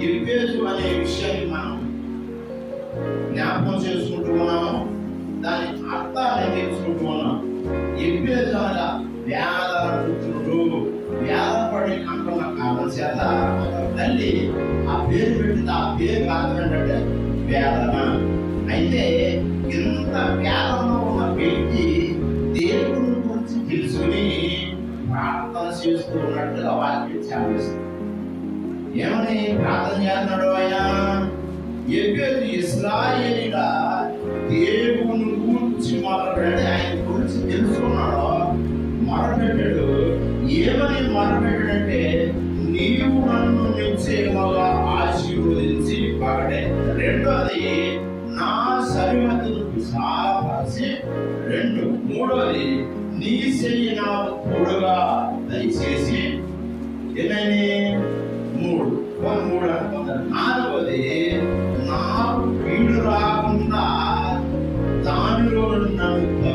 ఎఫెసు అనే విషయాన్ని మనం జ్ఞాపకం చేసుకుంటూ ఉన్నాము. దాని అర్థాన్ని తెలుసుకుంటూ ఉన్నాం. ఎఫెసు అనగా వేదన పుత్రుడు, వేదపడి అంటున్న కారణం చేత తల్లి ఆ పేరు పెట్టింది. ఆ పేరు అర్థం ఏంటంటే వేదన. అయితే ఇంత వేదనలో ఉన్న వ్యక్తి దేవుని గురించి తెలుసుకుని ప్రార్థన చేస్తూ ఉన్నట్టుగా వాక్యం చాలిస్తుంది. ఏమని ప్రార్థన చేస్తున్నాడు ఆయన? ఎఫెసు ఇశ్రాయేలీయుల దేవుని గురించి మొదలుపెట్టి ఆయన గురించి తెలుసుకున్నాడు, మొదలుపెట్టాడు. ఏమని మొదలుపెట్టాడంటే, నీవు నన్ను నిశ్చయముగా ఆశీర్వదించి పగడే. రెండోది, నా సరిహద్దులు విశాలపరిచి. మూడోది, నీ చెయ్యి నాకు తోడుగా దయచేసి. ఏమని? మూడు అనుకుంటారు. నాలుగోది, నాకు కీడు రాకుండా దానిలో నన్ను